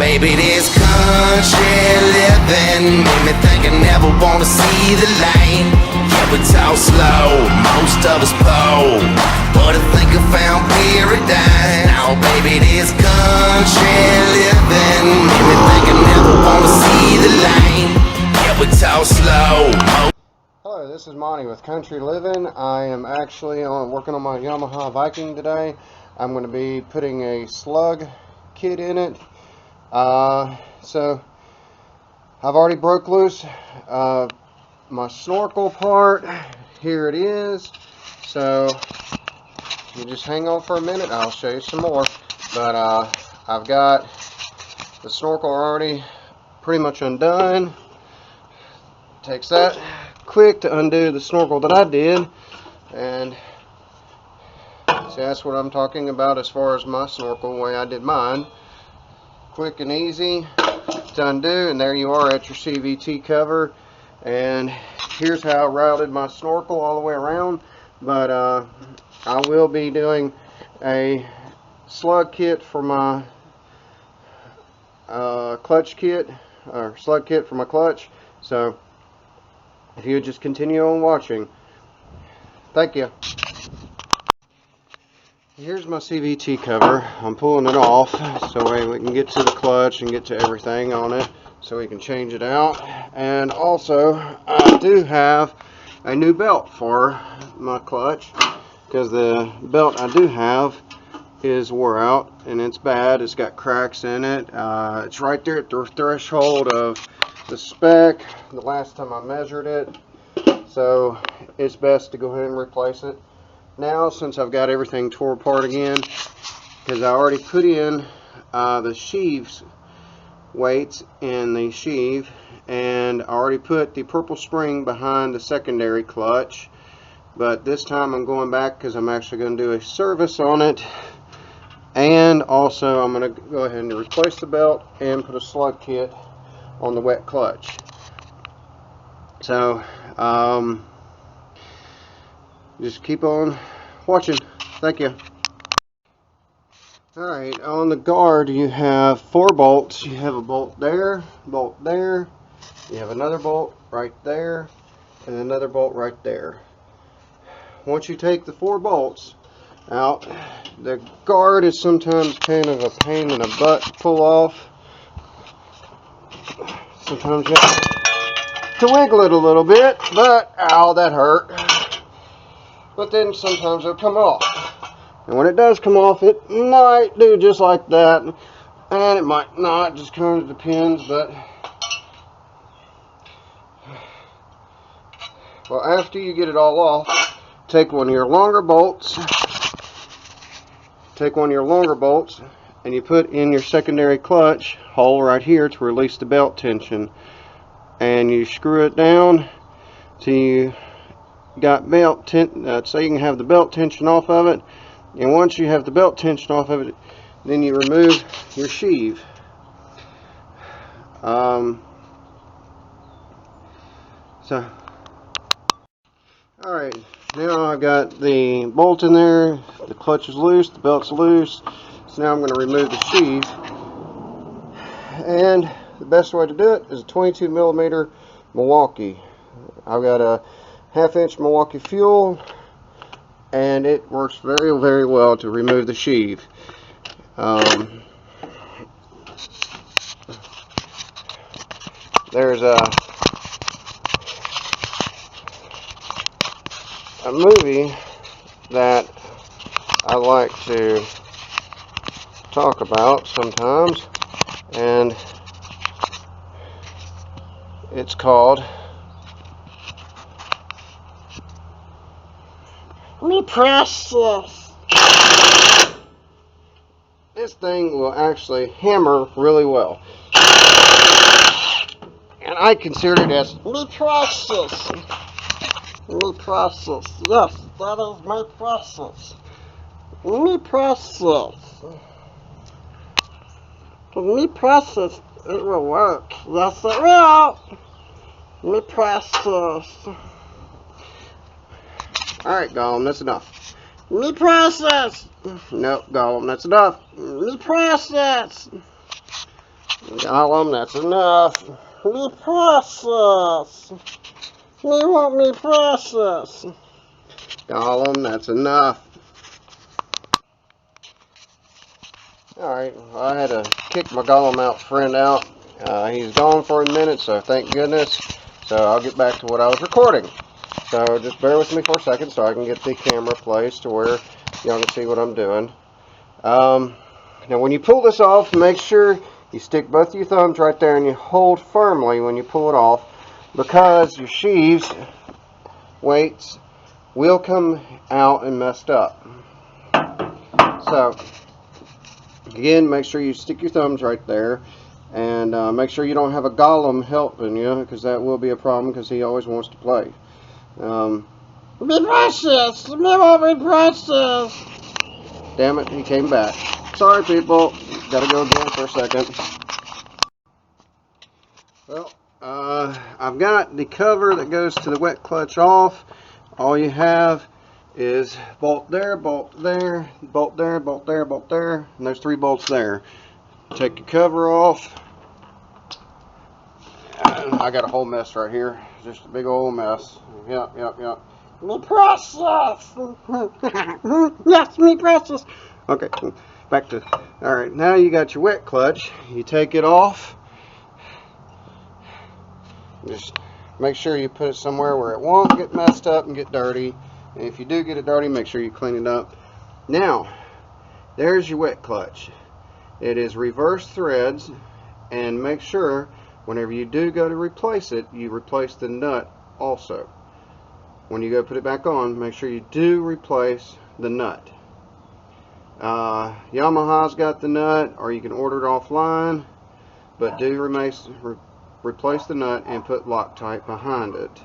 baby, this country living made me think I never wanna see the light. Yeah, we talk slow, most of us poor, but I think I found paradise. Now, baby, this country living made me think I never wanna see the light. Yeah, we talk slow. Hello, this is Monty with Country Living. I am actually working on my Yamaha Viking today. I'm going to be putting a Slug kit in it. So I've already broke loose my snorkel part. Here it is. So you just hang on for a minute. I'll show you some more. But I've got the snorkel already pretty much undone. Takes that quick to undo the snorkel that I did, and see, that's what I'm talking about as far as my snorkel, the way I did mine. Quick and easy to undo, and there you are at your CVT cover. And here's how I routed my snorkel all the way around. But I will be doing a slug kit for my clutch kit, or slug kit for my clutch. So if you would just continue on watching. Thank you. Here's my CVT cover. I'm pulling it off so we can get to the clutch and get to everything on it, so we can change it out. And also, I do have a new belt for my clutch, because the belt I do have is wore out and it's bad. It's got cracks in it. It's right there at the threshold of the spec the last time I measured it, so it's best to go ahead and replace it now, since I've got everything tore apart again, because I already put in the sheaves weights in the sheave, and I already put the purple spring behind the secondary clutch. But this time I'm going back because I'm actually going to do a service on it, and also I'm going to go ahead and replace the belt and put a slug kit on the wet clutch. So just keep on watching. Thank you. Alright, on the guard you have 4 bolts. You have a bolt there, you have another bolt right there, and another bolt right there. Once you take the 4 bolts out, the guard is sometimes kind of a pain in the butt to pull off. Sometimes you have to wiggle it a little bit, but ow, that hurt. But then sometimes it'll come off. And when it does come off, it might do just like that, and it might not, just kind of depends. But well, after you get it all off, take one of your longer bolts, and you put in your secondary clutch hole right here to release the belt tension, and you screw it down till you got belt tension, so you can have the belt tension off of it. And once you have the belt tension off of it, then you remove your sheave. Alright, now I've got the bolt in there, the clutch is loose, the belt's loose. So now I'm going to remove the sheave, and the best way to do it is a 22 millimeter Milwaukee. I've got a 1/2 inch Milwaukee fuel, and it works very, very well to remove the sheave. There's a movie that I like to talk about sometimes, and it's called Me Precious. This thing will actually hammer really well, and I consider it as Me Precious. Me Precious. Yes, that is Me Precious. Me Precious. Me Precious, it will work. Yes, it will. Me Precious. Alright, Gollum, that's enough. Me Precious. Nope, Gollum, that's enough. Me Precious. Gollum, that's enough. Me process. Me want me process. Gollum, that's enough. Alright, well, I had to kick my Gollum out friend out. He's gone for a minute, so thank goodness. So I'll get back to what I was recording. So just bear with me for a second so I can get the camera placed to where y'all can see what I'm doing. Now when you pull this off, make sure you stick both your thumbs right there and you hold firmly when you pull it off, because your sheaves weights will come out and messed up. So again, make sure you stick your thumbs right there, and make sure you don't have a Gollum helping you, because that will be a problem, because he always wants to play. Be precious! Be precious! Damn it, he came back. Sorry, people. Gotta go again for a second. Well, I've got the cover that goes to the wet clutch off. All you have is bolt there, bolt there, bolt there, bolt there, bolt there, and there's 3 bolts there. Take the cover off. I got a whole mess right here. Just a big old mess. Yep. Me precious! Yes, me precious! Okay, back to... Alright, now you got your wet clutch. You take it off. Just make sure you put it somewhere where it won't get messed up and get dirty. And if you do get it dirty, make sure you clean it up. Now, there's your wet clutch. It is reverse threads, and make sure whenever you do go to replace it, you replace the nut also. When you go put it back on, make sure you do replace the nut. Yamaha's got the nut, or you can order it offline, but do replace the nut and put Loctite behind it.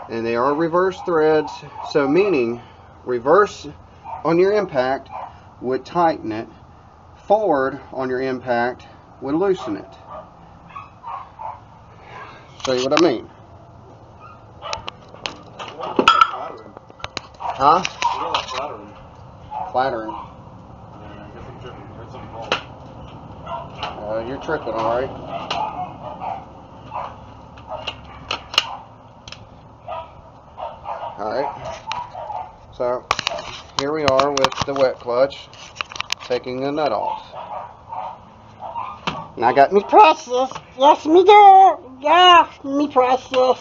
And they are reverse threads, so meaning reverse on your impact would tighten it, forward on your impact would loosen it. Show you what I mean. Huh? Flattering. You're tripping, alright? Alright. So, here we are with the wet clutch, taking the nut off. And I got me process. Yes, me do. Yeah, me process.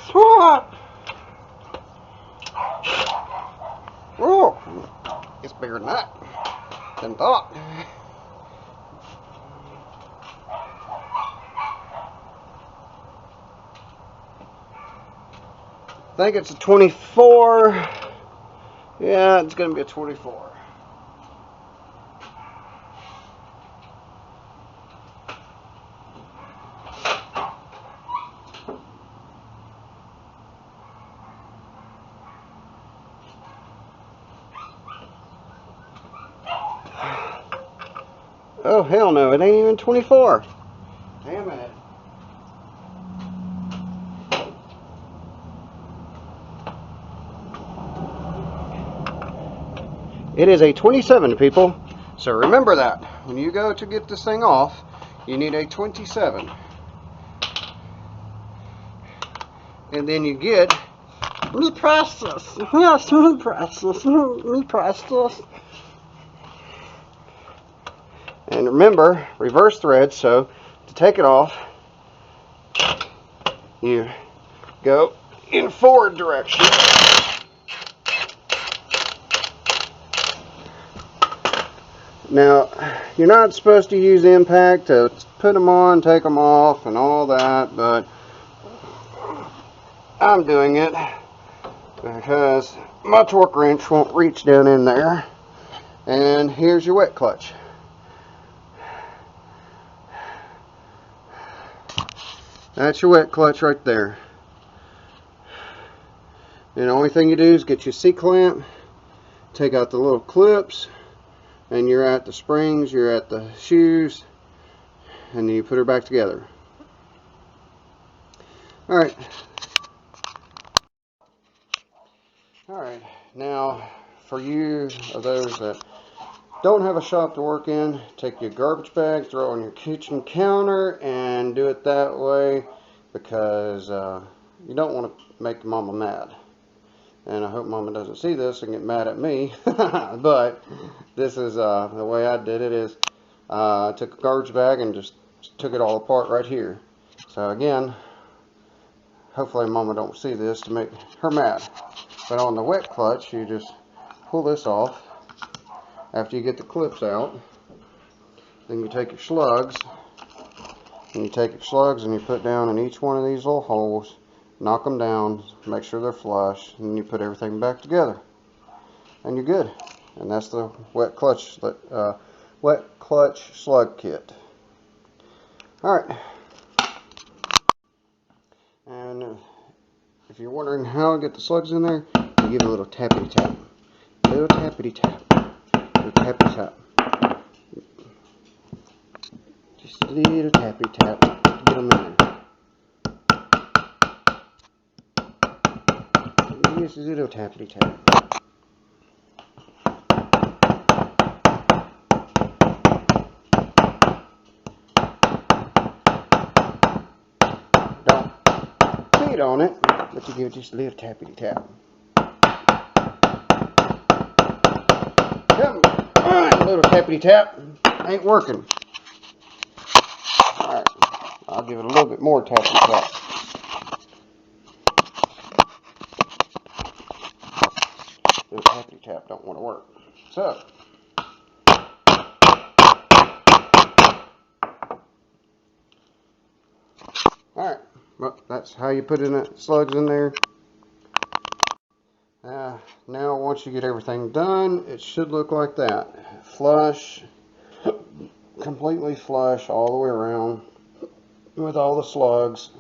Oh, it's bigger than that. Than thought. I think it's a 24. Yeah, it's going to be a 24. Oh, hell no, it ain't even 24. Damn it. It is a 27, people. So remember that. When you go to get this thing off, you need a 27. And then you get me process. Yes, me process. Me process. And remember, reverse thread, so to take it off, you go in forward direction. Now, you're not supposed to use impact to put them on, take them off, and all that, but I'm doing it because my torque wrench won't reach down in there. And here's your wet clutch. That's your wet clutch right there. And the only thing you do is get your C-clamp, take out the little clips, and you're at the springs, you're at the shoes, and then you put her back together. Alright. Alright, now for you of those that don't have a shop to work in, take your garbage bag, throw it on your kitchen counter, and do it that way, because you don't want to make Mama mad. And I hope Mama doesn't see this and get mad at me. But this is the way I did it. Is I took a garbage bag and just took it all apart right here. So again, hopefully Mama don't see this to make her mad. But on the wet clutch, you just pull this off after you get the clips out. Then you take your slugs, and you put down in each one of these little holes, knock them down, make sure they're flush, and then you put everything back together, and you're good. And that's the wet clutch slug kit. All right. And if you're wondering how I get the slugs in there, you give it a little tappity tap. Little tappity tap. Little tappity tap. Just a little tappity tap to get them in there. Just a little tappity tap. Don't beat on it, but you give it just a little tappity tap. Come on, little tappity tap. Ain't working. Alright, I'll give it a little bit more tappity tap. Little tappity tap don't want to work. So, alright, well, that's how you put in the slugs in there. Now once you get everything done, it should look like that. Flush, completely flush all the way around with all the slugs.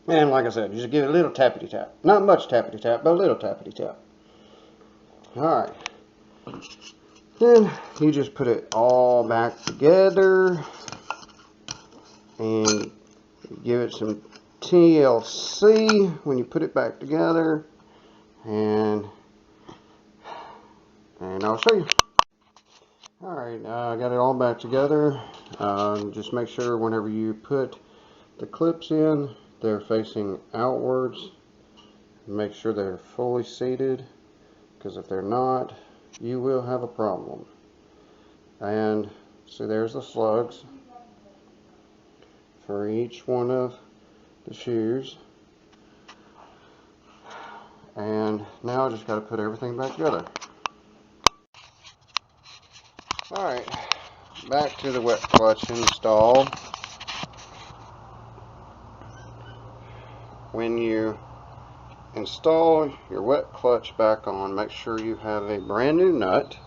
And like I said, you just give it a little tappity tap. Not much tappity tap, but a little tappity tap. Alright. Then you just put it all back together and give it some TLC when you put it back together. And I'll show you. Alright, I got it all back together. Just make sure whenever you put the clips in, they're facing outwards. Make sure they're fully seated, because if they're not, you will have a problem. And so there's the slugs for each one of the sheaves. And now I just got to put everything back together. Alright, back to the wet clutch install. When you install your wet clutch back on, make sure you have a brand new nut,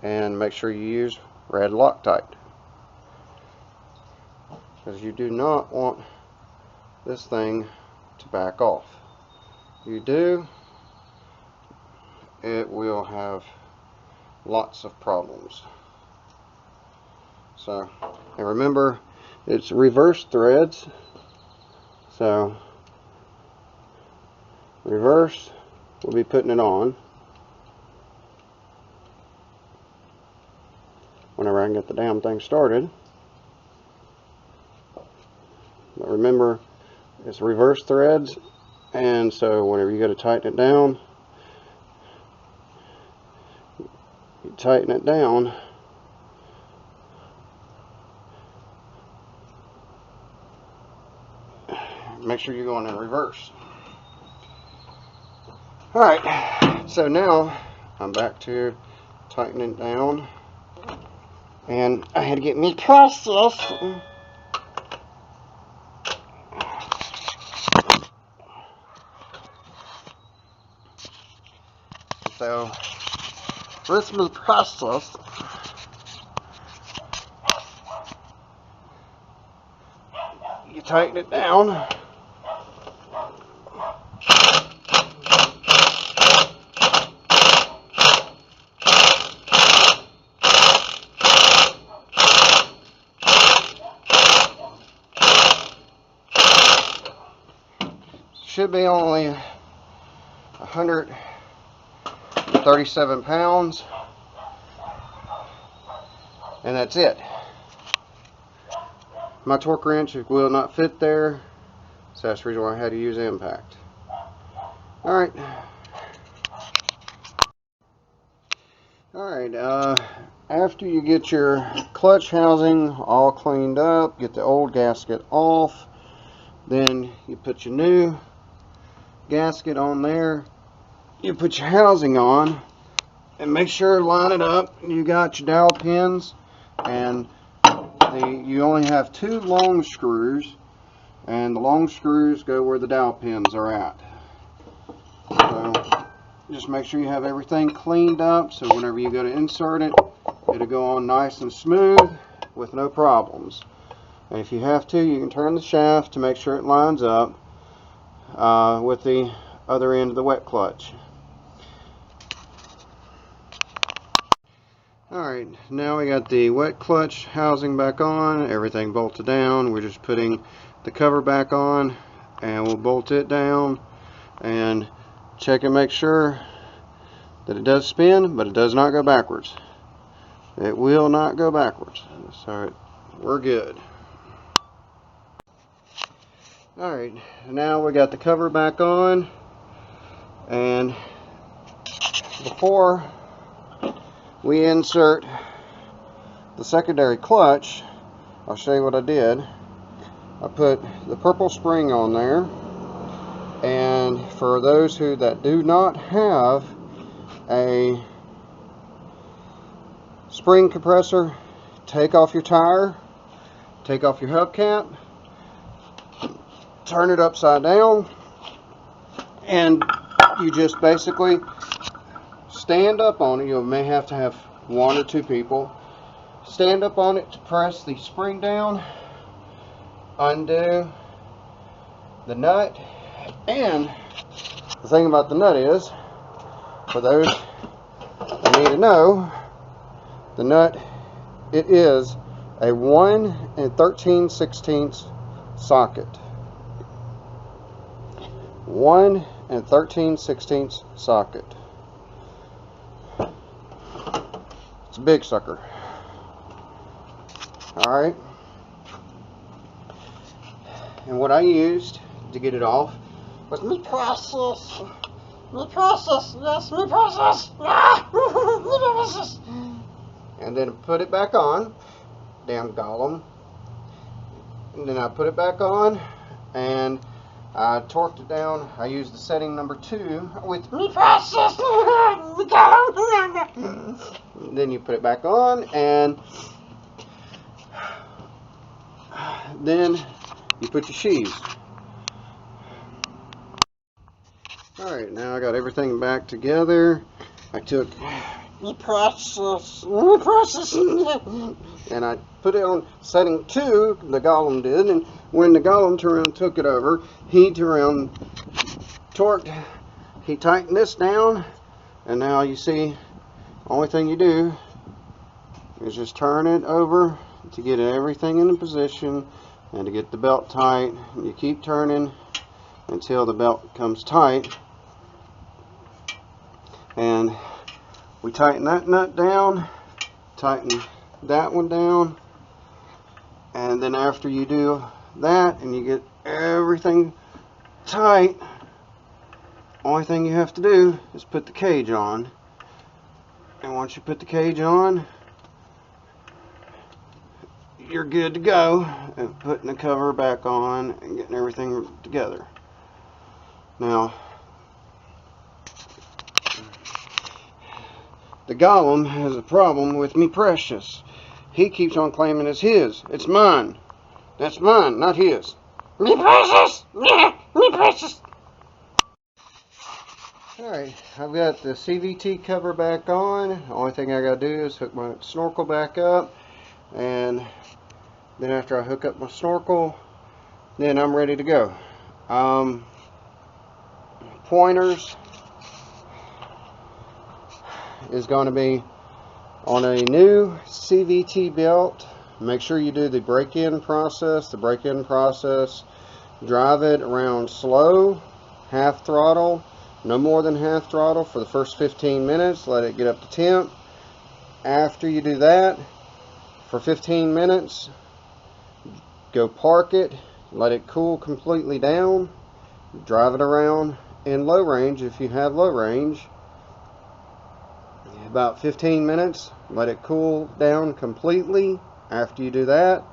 and make sure you use red Loctite, because you do not want this thing to back off. You do, it will have lots of problems. So, and remember, it's reverse threads. So, reverse, we'll be putting it on whenever I can get the damn thing started. But remember, it's reverse threads, and so whenever you got to tighten it down, you tighten it down. Make sure you're going in reverse. Alright, so now I'm back to tightening it down, and I had to get me process. So, this is the process. You tighten it down. Should be only 100 37 pounds, and that's it. My torque wrench will not fit there, so that's the reason why I had to use impact. Alright. After you get your clutch housing all cleaned up, get the old gasket off, then you put your new gasket on there, you put your housing on, and make sure line it up. You got your dowel pins, and you only have 2 long screws, and the long screws go where the dowel pins are at. So just make sure you have everything cleaned up, so whenever you go to insert it, it'll go on nice and smooth with no problems. And if you have to, you can turn the shaft to make sure it lines up with the other end of the wet clutch. Alright, now we got the wet clutch housing back on, everything bolted down. We're just putting the cover back on, and we'll bolt it down and check and make sure that it does spin, but it does not go backwards. It will not go backwards, so we're good. Alright, now we got the cover back on, and before we insert the secondary clutch, I'll show you what I did. I put the purple spring on there, and for those that do not have a spring compressor, take off your tire, take off your hubcap, turn it upside down, and you just basically stand up on it. You may have to have 1 or 2 people stand up on it to press the spring down, undo the nut. And the thing about the nut is, for those that need to know, the nut, it is a 1 13/16 socket. 1 13/16 socket. It's a big sucker. Alright. And what I used to get it off was me process. Yes, me process. And then put it back on. Damn golem. And then I put it back on, and I torqued it down. I used the setting number 2 with me process. Then you put it back on, and then you put your sheaves. Alright, now I got everything back together. I took the process and I put it on setting 2, the golem did, and when the golem turned around and took it over, he turned around, torqued, he tightened this down, and now you see, only thing you do is just turn it over to get everything in position and to get the belt tight. You keep turning until the belt comes tight, and we tighten that nut down, tighten that one down, and then after you do that and you get everything tight, only thing you have to do is put the cage on. And once you put the cage on, you're good to go at putting the cover back on and getting everything together. Now, the golem has a problem with me precious. He keeps on claiming it's his. It's mine. That's mine, not his. Me precious! Yeah, me precious! Alright, I've got the CVT cover back on. The only thing I gotta do is hook my snorkel back up, and then after I hook up my snorkel, then I'm ready to go. Pointers is going to be on a new CVT belt. Make sure you do the break-in process. The break-in process, drive it around slow, half throttle, No more than half throttle for the first 15 minutes. Let it get up to temp. After you do that, for 15 minutes, go park it, let it cool completely down, drive it around in low range if you have low range. About 15 minutes, let it cool down completely. After you do that,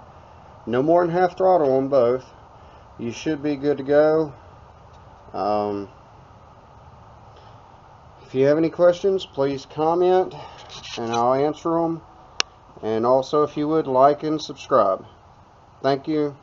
no more than half throttle on both. You should be good to go. If you have any questions, please comment and I'll answer them. And also, if you would, like and subscribe. Thank you.